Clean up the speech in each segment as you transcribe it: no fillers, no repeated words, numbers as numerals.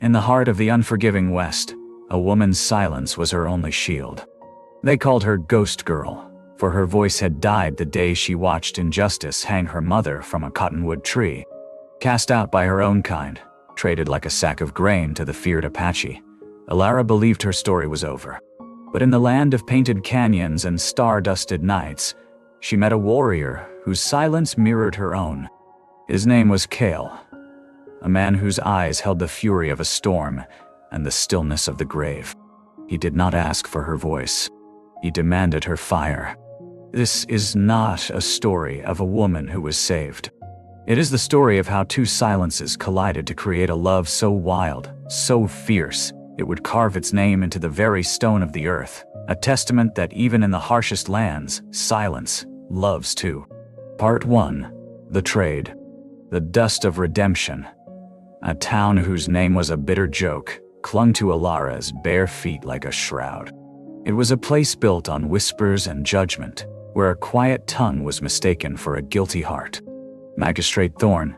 In the heart of the unforgiving West, a woman's silence was her only shield. They called her Ghost Girl, for her voice had died the day she watched injustice hang her mother from a cottonwood tree. Cast out by her own kind, traded like a sack of grain to the feared Apache, Alara believed her story was over. But in the land of painted canyons and star-dusted nights, she met a warrior whose silence mirrored her own. His name was Kale, a man whose eyes held the fury of a storm and the stillness of the grave. He did not ask for her voice. He demanded her fire. This is not a story of a woman who was saved. It is the story of how two silences collided to create a love so wild, so fierce, it would carve its name into the very stone of the earth, a testament that even in the harshest lands, silence loves too. Part 1. The Trade. The Dust of Redemption. A town whose name was a bitter joke clung to Alara's bare feet like a shroud. It was a place built on whispers and judgment, where a quiet tongue was mistaken for a guilty heart. Magistrate Thorne,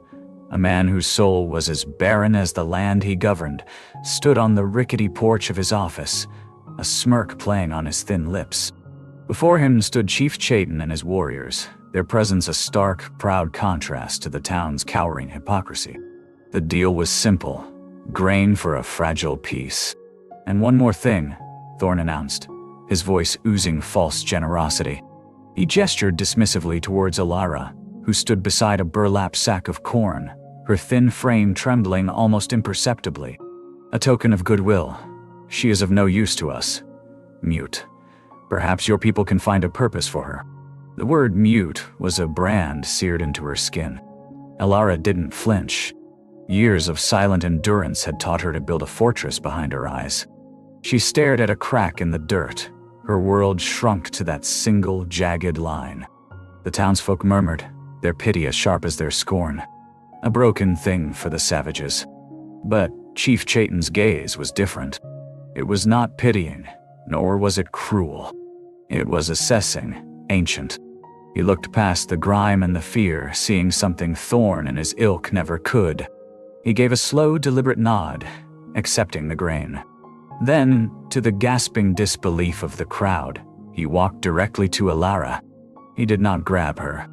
a man whose soul was as barren as the land he governed, stood on the rickety porch of his office, a smirk playing on his thin lips. Before him stood Chief Chayton and his warriors, their presence a stark, proud contrast to the town's cowering hypocrisy. The deal was simple: grain for a fragile peace. And one more thing, Thorne announced, his voice oozing false generosity. He gestured dismissively towards Alara, who stood beside a burlap sack of corn, her thin frame trembling almost imperceptibly. A token of goodwill. She is of no use to us. Mute. Perhaps your people can find a purpose for her. The word mute was a brand seared into her skin. Alara didn't flinch. Years of silent endurance had taught her to build a fortress behind her eyes. She stared at a crack in the dirt. Her world shrunk to that single, jagged line. The townsfolk murmured, their pity as sharp as their scorn. A broken thing for the savages. But Chief Chayton's gaze was different. It was not pitying, nor was it cruel. It was assessing, ancient. He looked past the grime and the fear, seeing something Thorne and his ilk never could. He gave a slow, deliberate nod, accepting the grain. Then, to the gasping disbelief of the crowd, he walked directly to Alara. He did not grab her.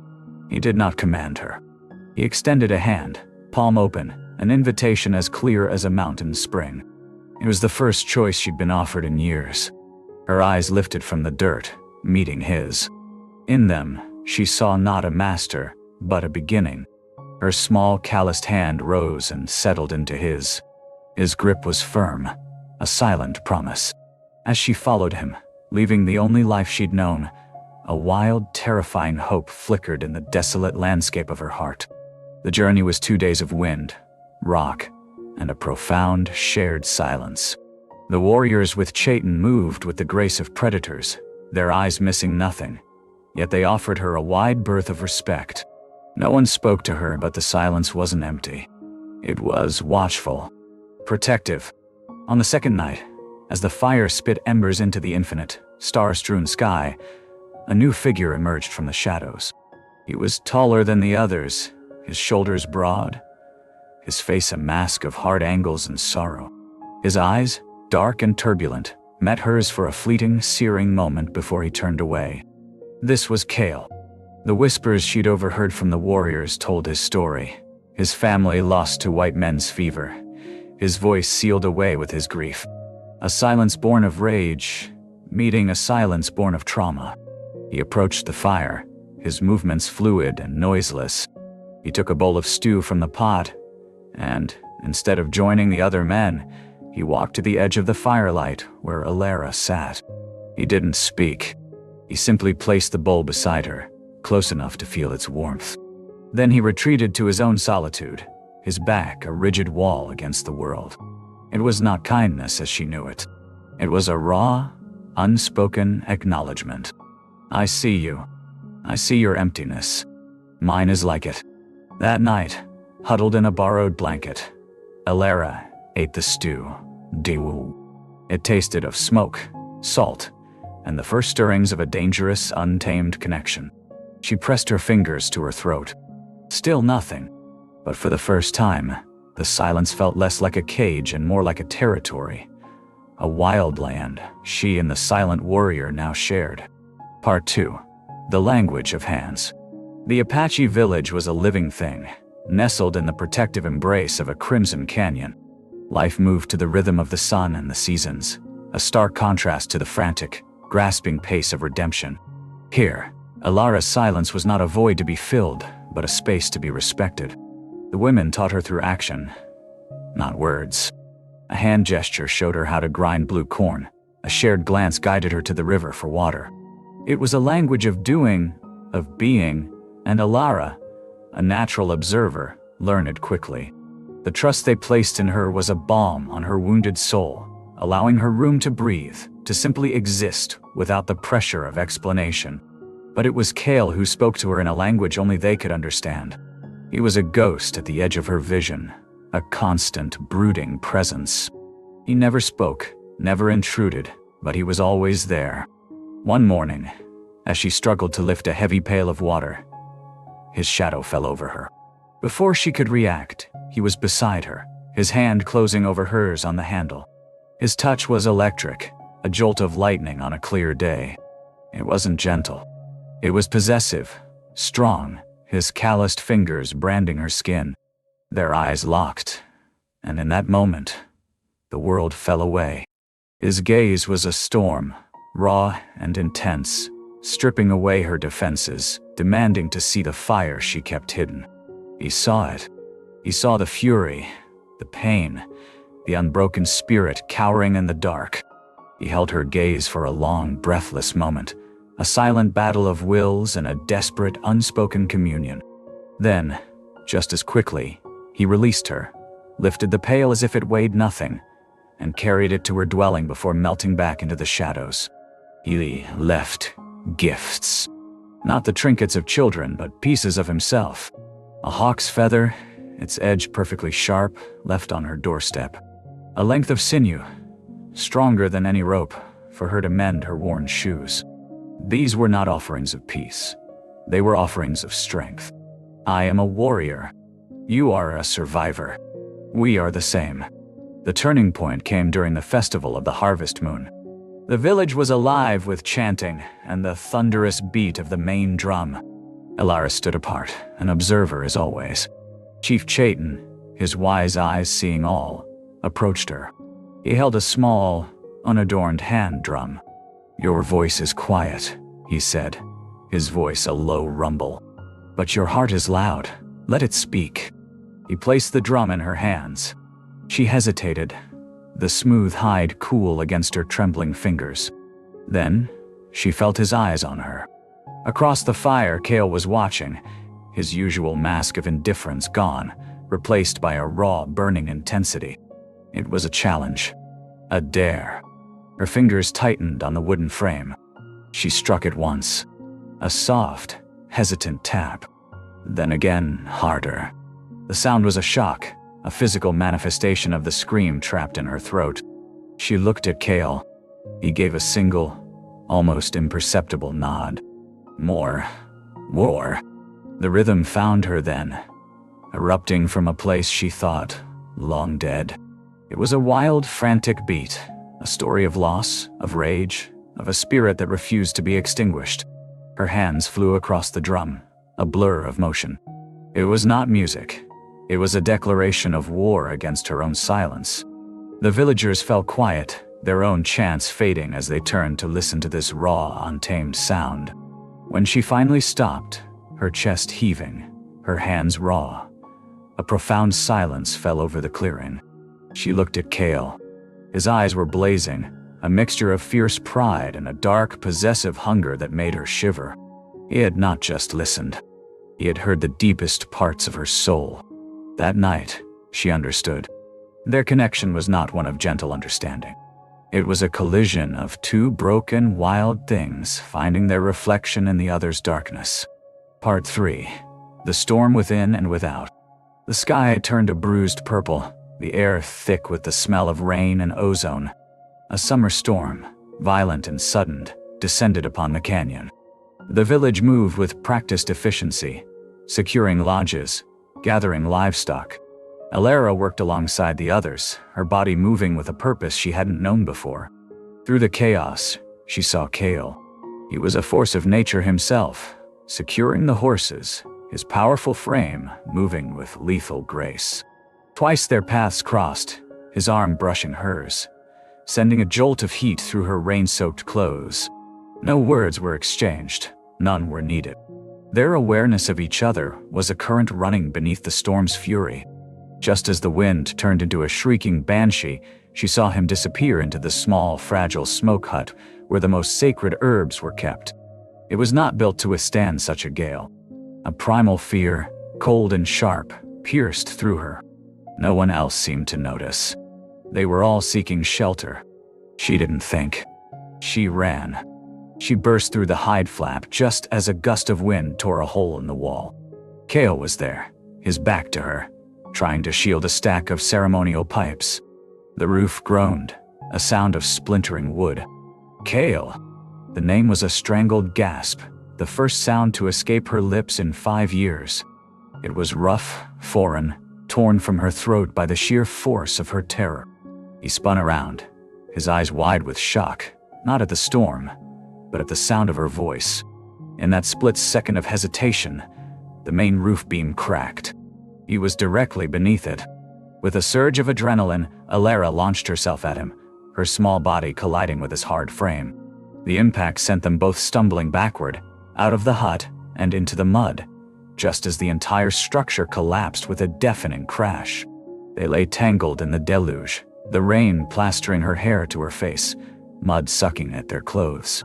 He did not command her. He extended a hand, palm open, an invitation as clear as a mountain spring. It was the first choice she'd been offered in years. Her eyes lifted from the dirt, meeting his. In them, she saw not a master, but a beginning. Her small, calloused hand rose and settled into his. His grip was firm, a silent promise. As she followed him, leaving the only life she'd known, a wild, terrifying hope flickered in the desolate landscape of her heart. The journey was 2 days of wind, rock, and a profound, shared silence. The warriors with Chayton moved with the grace of predators, their eyes missing nothing, yet they offered her a wide berth of respect. No one spoke to her, but the silence wasn't empty. It was watchful, protective. On the second night, as the fire spit embers into the infinite, star-strewn sky, a new figure emerged from the shadows. He was taller than the others, his shoulders broad, his face a mask of hard angles and sorrow. His eyes, dark and turbulent, met hers for a fleeting, searing moment before he turned away. This was Kale. The whispers she'd overheard from the warriors told his story. His family lost to white men's fever. His voice sealed away with his grief. A silence born of rage, meeting a silence born of trauma. He approached the fire, his movements fluid and noiseless. He took a bowl of stew from the pot, and, instead of joining the other men, he walked to the edge of the firelight where Alara sat. He didn't speak. He simply placed the bowl beside her, close enough to feel its warmth. Then he retreated to his own solitude, his back a rigid wall against the world. It was not kindness as she knew it. It was a raw, unspoken acknowledgement. I see you. I see your emptiness. Mine is like it. That night, huddled in a borrowed blanket, Alara ate the stew, Dewu. It tasted of smoke, salt, and the first stirrings of a dangerous, untamed connection. She pressed her fingers to her throat. Still nothing, but for the first time, The silence felt less like a cage and more like a territory. A wild land she and the silent warrior now shared. Part 2. The language of hands. The Apache village was a living thing, nestled in the protective embrace of a crimson canyon. Life moved to the rhythm of the sun and the seasons, a stark contrast to the frantic, grasping pace of redemption. Here, Alara's silence was not a void to be filled, but a space to be respected. The women taught her through action, not words. A hand gesture showed her how to grind blue corn. A shared glance guided her to the river for water. It was a language of doing, of being, and Alara, a natural observer, learned quickly. The trust they placed in her was a balm on her wounded soul, allowing her room to breathe, to simply exist without the pressure of explanation. But it was Kale who spoke to her in a language only they could understand. He was a ghost at the edge of her vision, a constant, brooding presence. He never spoke, never intruded, but he was always there. One morning, as she struggled to lift a heavy pail of water, his shadow fell over her. Before she could react, he was beside her, his hand closing over hers on the handle. His touch was electric, a jolt of lightning on a clear day. It wasn't gentle. It was possessive, strong, his calloused fingers branding her skin. Their eyes locked, and in that moment, the world fell away. His gaze was a storm, raw and intense, stripping away her defenses, demanding to see the fire she kept hidden. He saw it. He saw the fury, the pain, the unbroken spirit cowering in the dark. He held her gaze for a long, breathless moment, a silent battle of wills and a desperate, unspoken communion. Then, just as quickly, he released her, lifted the pail as if it weighed nothing, and carried it to her dwelling before melting back into the shadows. He left gifts. Not the trinkets of children, but pieces of himself. A hawk's feather, its edge perfectly sharp, left on her doorstep. A length of sinew, stronger than any rope, for her to mend her worn shoes. These were not offerings of peace. They were offerings of strength. I am a warrior. You are a survivor. We are the same. The turning point came during the festival of the harvest moon. The village was alive with chanting and the thunderous beat of the main drum. Alara stood apart, an observer as always. Chief Chayton, his wise eyes seeing all, approached her. He held a small, unadorned hand drum. "Your voice is quiet," he said, his voice a low rumble. "But your heart is loud. Let it speak." He placed the drum in her hands. She hesitated, the smooth hide cool against her trembling fingers. Then, she felt his eyes on her. Across the fire, Kale was watching, his usual mask of indifference gone, replaced by a raw, burning intensity. It was a challenge, a dare. Her fingers tightened on the wooden frame. She struck it once, a soft, hesitant tap. Then again, harder. The sound was a shock, a physical manifestation of the scream trapped in her throat. She looked at Kale. He gave a single, almost imperceptible nod. More. The rhythm found her then, erupting from a place she thought long dead. It was a wild, frantic beat, a story of loss, of rage, of a spirit that refused to be extinguished. Her hands flew across the drum, a blur of motion. It was not music. It was a declaration of war against her own silence. The villagers fell quiet, their own chants fading as they turned to listen to this raw, untamed sound. When she finally stopped, her chest heaving, her hands raw, a profound silence fell over the clearing. She looked at Kale. His eyes were blazing, a mixture of fierce pride and a dark, possessive hunger that made her shiver. He had not just listened. He had heard the deepest parts of her soul. That night, she understood. Their connection was not one of gentle understanding. It was a collision of two broken, wild things finding their reflection in the other's darkness. Part 3. The storm within and without. The sky turned a bruised purple, the air thick with the smell of rain and ozone. A summer storm, violent and sudden, descended upon the canyon. The village moved with practiced efficiency, securing lodges, gathering livestock. Alara worked alongside the others, her body moving with a purpose she hadn't known before. Through the chaos, she saw Kale. He was a force of nature himself, securing the horses, his powerful frame moving with lethal grace. Twice their paths crossed, his arm brushing hers, sending a jolt of heat through her rain-soaked clothes. No words were exchanged, none were needed. Their awareness of each other was a current running beneath the storm's fury. Just as the wind turned into a shrieking banshee, she saw him disappear into the small, fragile smoke hut where the most sacred herbs were kept. It was not built to withstand such a gale. A primal fear, cold and sharp, pierced through her. No one else seemed to notice. They were all seeking shelter. She didn't think. She ran. She burst through the hide flap just as a gust of wind tore a hole in the wall. Kale was there, his back to her, trying to shield a stack of ceremonial pipes. The roof groaned, a sound of splintering wood. Kale! The name was a strangled gasp, the first sound to escape her lips in 5 years. It was rough, foreign, torn from her throat by the sheer force of her terror. He spun around, his eyes wide with shock, not at the storm, but at the sound of her voice. In that split second of hesitation, the main roof beam cracked. He was directly beneath it. With a surge of adrenaline, Alara launched herself at him, her small body colliding with his hard frame. The impact sent them both stumbling backward, out of the hut and into the mud, just as the entire structure collapsed with a deafening crash. They lay tangled in the deluge, the rain plastering her hair to her face, mud sucking at their clothes.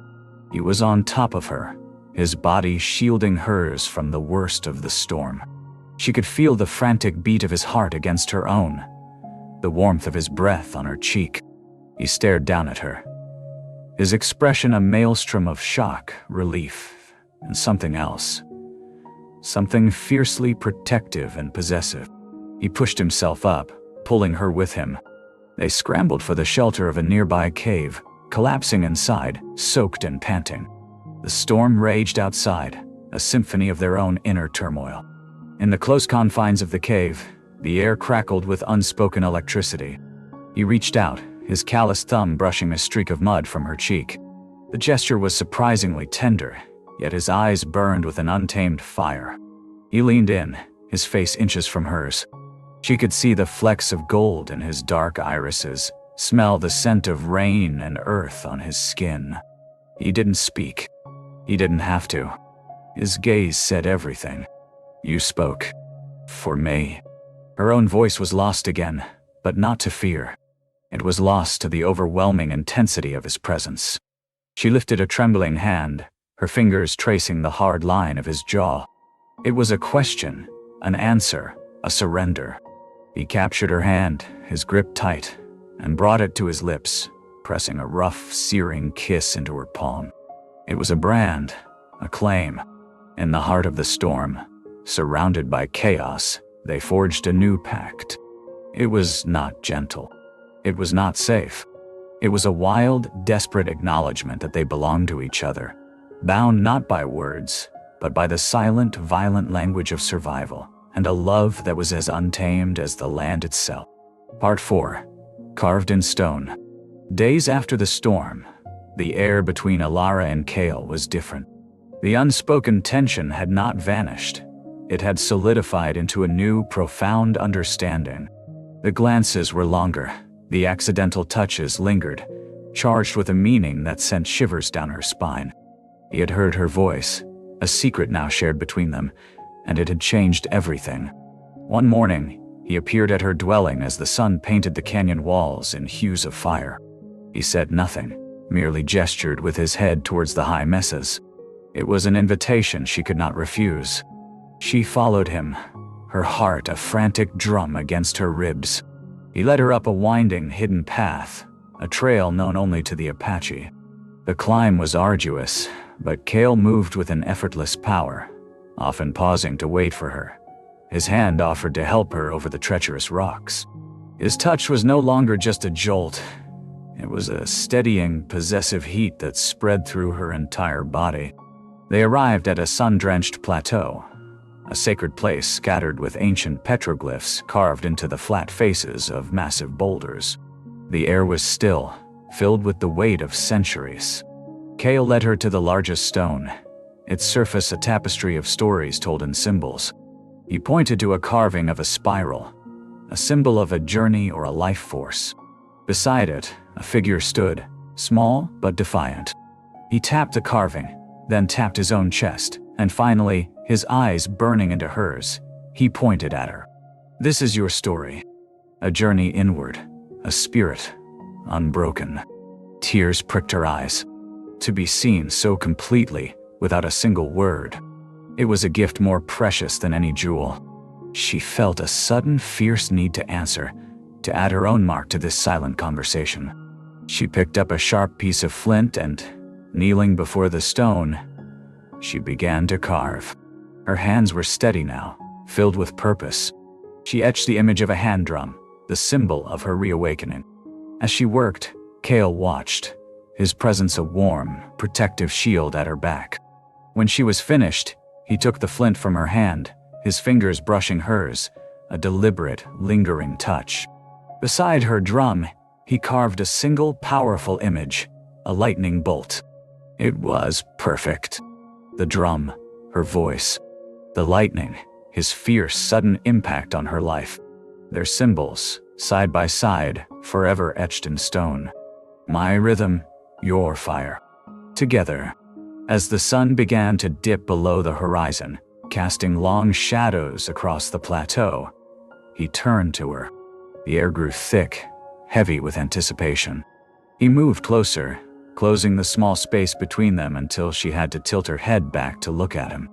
He was on top of her, his body shielding hers from the worst of the storm. She could feel the frantic beat of his heart against her own, the warmth of his breath on her cheek. He stared down at her, his expression a maelstrom of shock, relief, and something else. Something fiercely protective and possessive. He pushed himself up, pulling her with him. They scrambled for the shelter of a nearby cave, collapsing inside, soaked and panting. The storm raged outside, a symphony of their own inner turmoil. In the close confines of the cave, the air crackled with unspoken electricity. He reached out, his calloused thumb brushing a streak of mud from her cheek. The gesture was surprisingly tender, yet his eyes burned with an untamed fire. He leaned in, his face inches from hers. She could see the flecks of gold in his dark irises, smell the scent of rain and earth on his skin. He didn't speak. He didn't have to. His gaze said everything. "You spoke. For me." Her own voice was lost again, but not to fear. It was lost to the overwhelming intensity of his presence. She lifted a trembling hand, her fingers tracing the hard line of his jaw. It was a question, an answer, a surrender. He captured her hand, his grip tight, and brought it to his lips, pressing a rough, searing kiss into her palm. It was a brand, a claim. In the heart of the storm, surrounded by chaos, they forged a new pact. It was not gentle. It was not safe. It was a wild, desperate acknowledgement that they belonged to each other, bound not by words, but by the silent, violent language of survival, and a love that was as untamed as the land itself. Part 4. Carved in stone. Days after the storm, the air between Alara and Kale was different. The unspoken tension had not vanished. It had solidified into a new, profound understanding. The glances were longer, the accidental touches lingered, charged with a meaning that sent shivers down her spine. He had heard her voice, a secret now shared between them, and it had changed everything. One morning, he appeared at her dwelling as the sun painted the canyon walls in hues of fire. He said nothing, merely gestured with his head towards the high mesas. It was an invitation she could not refuse. She followed him, her heart a frantic drum against her ribs. He led her up a winding, hidden path, a trail known only to the Apache. The climb was arduous, but Kale moved with an effortless power, often pausing to wait for her. His hand offered to help her over the treacherous rocks. His touch was no longer just a jolt. It was a steadying, possessive heat that spread through her entire body. They arrived at a sun-drenched plateau. a sacred place scattered with ancient petroglyphs carved into the flat faces of massive boulders. The air was still, filled with the weight of centuries. Kale led her to the largest stone, its surface a tapestry of stories told in symbols. He pointed to a carving of a spiral, a symbol of a journey or a life force. Beside it, a figure stood, small but defiant. He tapped the carving, then tapped his own chest, and finally, his eyes burning into hers, he pointed at her. "This is your story. A journey inward, a spirit, unbroken." Tears pricked her eyes. To be seen so completely, without a single word. It was a gift more precious than any jewel. She felt a sudden, fierce need to answer, to add her own mark to this silent conversation. She picked up a sharp piece of flint and, kneeling before the stone, she began to carve. Her hands were steady now, filled with purpose. She etched the image of a hand drum, the symbol of her reawakening. As she worked, Kale watched, his presence a warm, protective shield at her back. When she was finished, he took the flint from her hand, his fingers brushing hers, a deliberate, lingering touch. Beside her drum, he carved a single powerful image, a lightning bolt. It was perfect. The drum, her voice, the lightning, his fierce, sudden impact on her life. Their symbols, side by side, forever etched in stone. My rhythm, your fire. Together. As the sun began to dip below the horizon, casting long shadows across the plateau, he turned to her. The air grew thick, heavy with anticipation. He moved closer, closing the small space between them until she had to tilt her head back to look at him.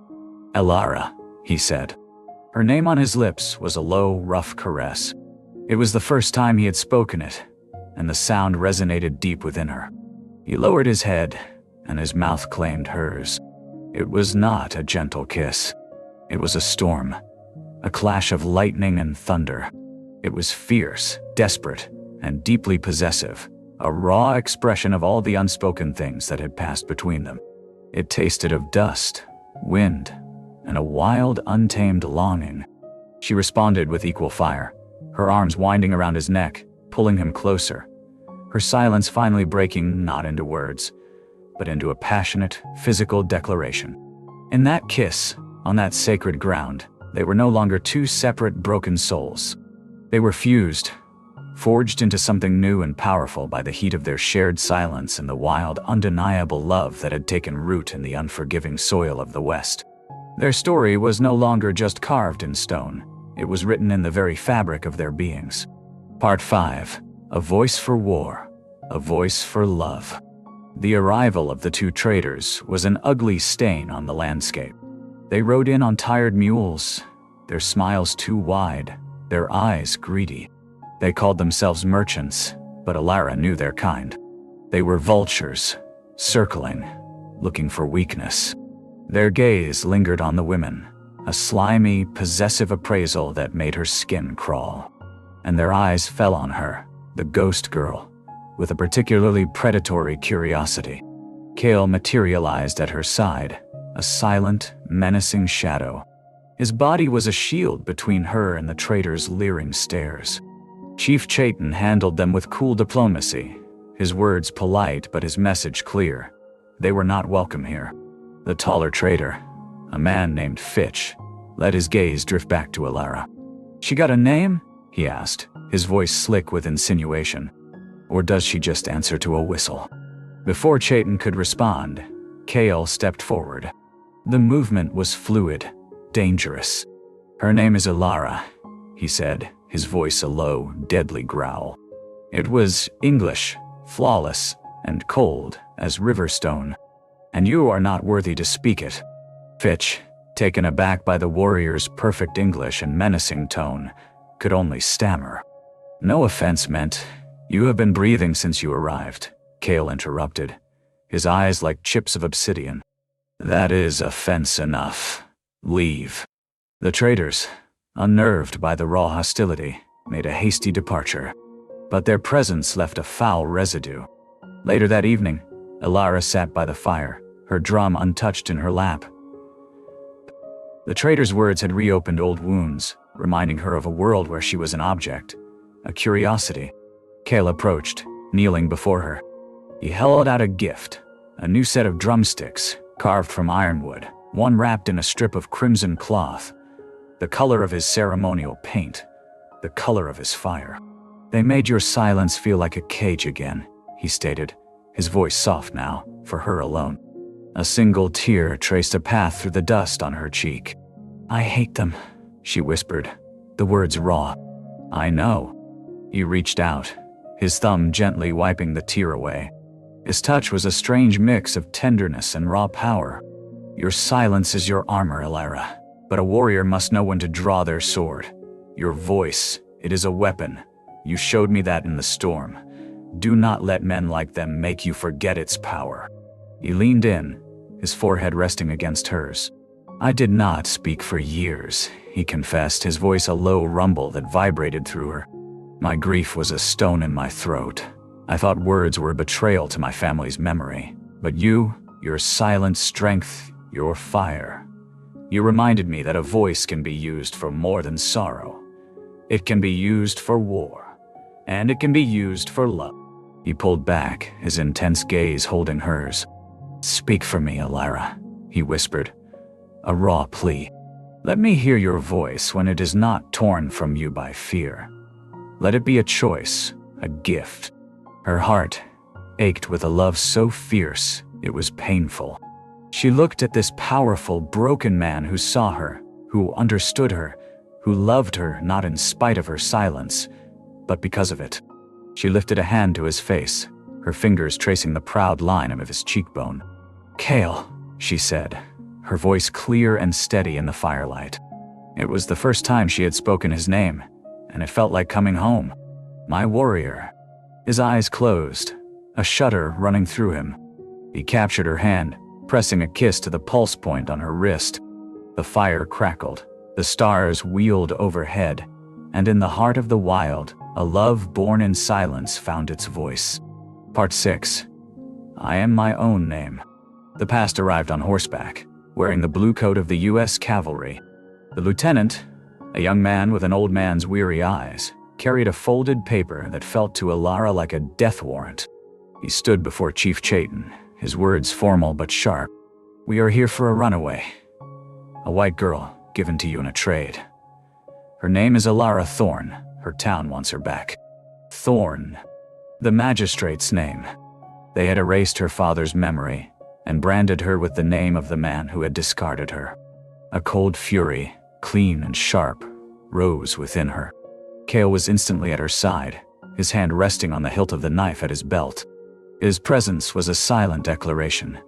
"Elara," he said. Her name on his lips was a low, rough caress. It was the first time he had spoken it, and the sound resonated deep within her. He lowered his head, and his mouth claimed hers. It was not a gentle kiss. It was a storm, a clash of lightning and thunder. It was fierce, desperate, and deeply possessive, a raw expression of all the unspoken things that had passed between them. It tasted of dust, wind, and a wild, untamed longing. She responded with equal fire, her arms winding around his neck, pulling him closer, her silence finally breaking not into words, but into a passionate, physical declaration. In that kiss, on that sacred ground, they were no longer two separate, broken souls. They were fused, forged into something new and powerful by the heat of their shared silence and the wild, undeniable love that had taken root in the unforgiving soil of the West. Their story was no longer just carved in stone. It was written in the very fabric of their beings. Part 5. A voice for war. A voice for love. The arrival of the two traders was an ugly stain on the landscape. They rode in on tired mules, their smiles too wide, their eyes greedy. They called themselves merchants, but Elara knew their kind. They were vultures, circling, looking for weakness. Their gaze lingered on the women, a slimy, possessive appraisal that made her skin crawl. And their eyes fell on her, the ghost girl, with a particularly predatory curiosity. Kale materialized at her side, a silent, menacing shadow. His body was a shield between her and the trader's leering stares. Chief Chayton handled them with cool diplomacy, his words polite but his message clear. They were not welcome here. The taller trader, a man named Fitch, let his gaze drift back to Elara. "She got a name?" he asked, his voice slick with insinuation. "Or does she just answer to a whistle?" Before Chayton could respond, Kale stepped forward. The movement was fluid, dangerous. "Her name is Elara," he said, his voice a low, deadly growl. It was English, flawless, and cold as river stone. "And you are not worthy to speak it." Fitch, taken aback by the warrior's perfect English and menacing tone, could only stammer. "No offense meant. You have been breathing since you arrived," Kale interrupted, his eyes like chips of obsidian. "That is offense enough. Leave." The traders, unnerved by the raw hostility, made a hasty departure, but their presence left a foul residue. Later that evening, Elara sat by the fire, her drum untouched in her lap. The trader's words had reopened old wounds, reminding her of a world where she was an object, a curiosity. Cale approached, kneeling before her. He held out a gift, a new set of drumsticks, carved from ironwood, one wrapped in a strip of crimson cloth, the color of his ceremonial paint, the color of his fire. They made your silence feel like a cage again, he stated, his voice soft now, for her alone. A single tear traced a path through the dust on her cheek. I hate them, she whispered, the words raw. I know. He reached out, his thumb gently wiping the tear away. His touch was a strange mix of tenderness and raw power. Your silence is your armor, Elira, but a warrior must know when to draw their sword. Your voice, it is a weapon. You showed me that in the storm. Do not let men like them make you forget its power. He leaned in, his forehead resting against hers. I did not speak for years, he confessed, his voice a low rumble that vibrated through her. My grief was a stone in my throat. I thought words were a betrayal to my family's memory. But you, your silent strength, your fire. You reminded me that a voice can be used for more than sorrow. It can be used for war, and it can be used for love. He pulled back, his intense gaze holding hers. Speak for me, Elira, he whispered, a raw plea. Let me hear your voice when it is not torn from you by fear. Let it be a choice, a gift. Her heart ached with a love so fierce, it was painful. She looked at this powerful, broken man who saw her, who understood her, who loved her not in spite of her silence, but because of it. She lifted a hand to his face, her fingers tracing the proud line of his cheekbone. Cale, she said, her voice clear and steady in the firelight. It was the first time she had spoken his name, and it felt like coming home. My warrior. His eyes closed, a shudder running through him. He captured her hand, pressing a kiss to the pulse point on her wrist. The fire crackled, the stars wheeled overhead, and in the heart of the wild, a love born in silence found its voice. Part 6. I am my own name. The past arrived on horseback, wearing the blue coat of the U.S. Cavalry. The lieutenant, a young man with an old man's weary eyes, carried a folded paper that felt to Elira like a death warrant. He stood before Chief Chayton, his words formal but sharp. We are here for a runaway. A white girl, given to you in a trade. Her name is Elira Thorne. Her town wants her back. Thorne. The magistrate's name. They had erased her father's memory and branded her with the name of the man who had discarded her. A cold fury, clean and sharp, rose within her. Cale was instantly at her side, his hand resting on the hilt of the knife at his belt. His presence was a silent declaration.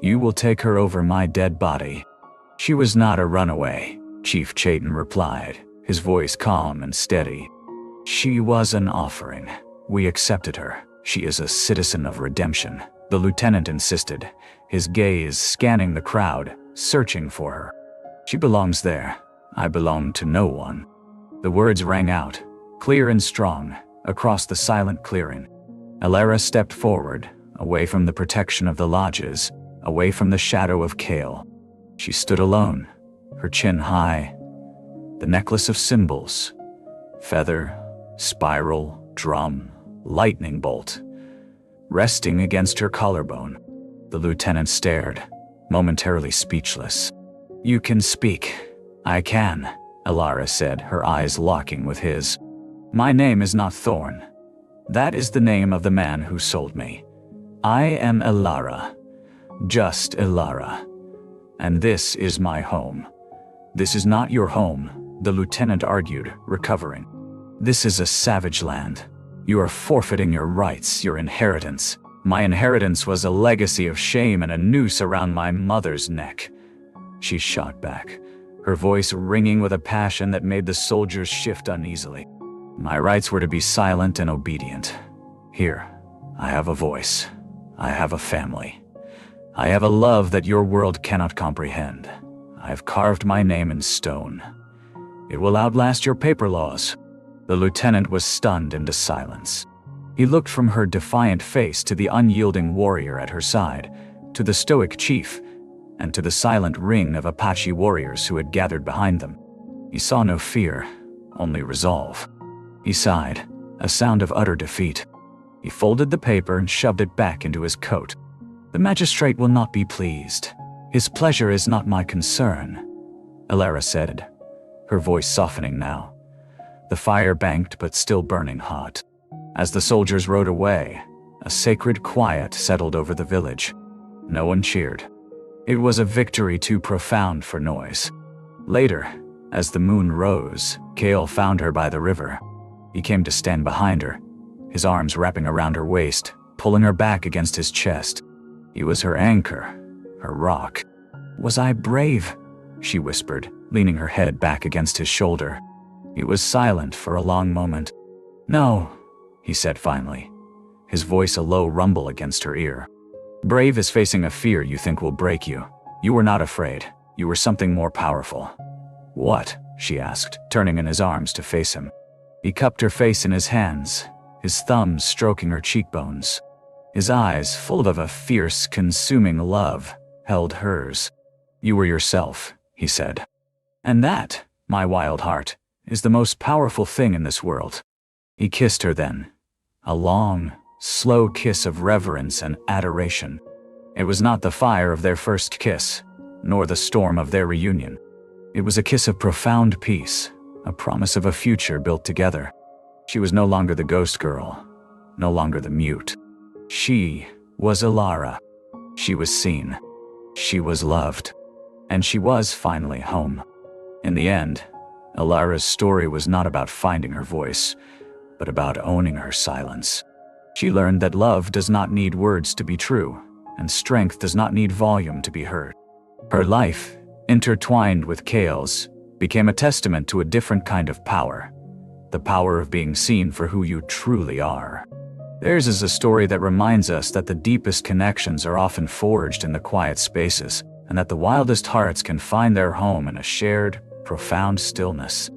You will take her over my dead body. She was not a runaway, Chief Chayton replied, his voice calm and steady. She was an offering. We accepted her. She is a citizen of redemption, the lieutenant insisted, his gaze scanning the crowd, searching for her. She belongs there. I belong to no one. The words rang out, clear and strong, across the silent clearing. Elira stepped forward, away from the protection of the lodges, away from the shadow of Cale. She stood alone, her chin high, the necklace of symbols, feather, spiral, drum, lightning bolt, resting against her collarbone. The lieutenant stared, momentarily speechless. You can speak. I can, Elira said, her eyes locking with his. My name is not Thorne. That is the name of the man who sold me. I am Elira, just Elira. And this is my home. This is not your home, the lieutenant argued, recovering. This is a savage land. You are forfeiting your rights, your inheritance. My inheritance was a legacy of shame and a noose around my mother's neck. She shot back, her voice ringing with a passion that made the soldiers shift uneasily. My rights were to be silent and obedient. Here, I have a voice. I have a family. I have a love that your world cannot comprehend. I have carved my name in stone. It will outlast your paper laws. The lieutenant was stunned into silence. He looked from her defiant face to the unyielding warrior at her side, to the stoic chief, and to the silent ring of Apache warriors who had gathered behind them. He saw no fear, only resolve. He sighed, a sound of utter defeat. He folded the paper and shoved it back into his coat. The magistrate will not be pleased. His pleasure is not my concern, Alara said, her voice softening now. The fire banked but still burning hot. As the soldiers rode away, a sacred quiet settled over the village. No one cheered. It was a victory too profound for noise. Later, as the moon rose, Kale found her by the river. He came to stand behind her, his arms wrapping around her waist, pulling her back against his chest. He was her anchor, her rock. "Was I brave?" she whispered, leaning her head back against his shoulder. He was silent for a long moment. "No," he said finally, his voice a low rumble against her ear. "Brave is facing a fear you think will break you. You were not afraid. You were something more powerful." "What?" she asked, turning in his arms to face him. He cupped her face in his hands, his thumbs stroking her cheekbones. His eyes, full of a fierce, consuming love, held hers. "You were yourself," he said. "And that, my wild heart, is the most powerful thing in this world." He kissed her then, a long, slow kiss of reverence and adoration. It was not the fire of their first kiss, nor the storm of their reunion. It was a kiss of profound peace, a promise of a future built together. She was no longer the ghost girl, no longer the mute. She was Alara. She was seen. She was loved. And she was finally home. In the end, Alara's story was not about finding her voice, but about owning her silence. She learned that love does not need words to be true, and strength does not need volume to be heard. Her life, intertwined with Kale's, became a testament to a different kind of power, the power of being seen for who you truly are. Theirs is a story that reminds us that the deepest connections are often forged in the quiet spaces, and that the wildest hearts can find their home in a shared, profound stillness.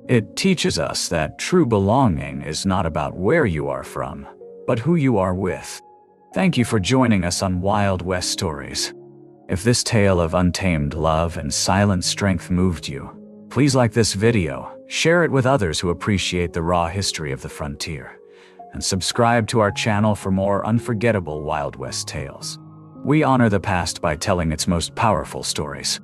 It teaches us that true belonging is not about where you are from, but who you are with. Thank you for joining us on Wild West Stories. If this tale of untamed love and silent strength moved you, please like this video, share it with others who appreciate the raw history of the frontier, and subscribe to our channel for more unforgettable Wild West tales. We honor the past by telling its most powerful stories.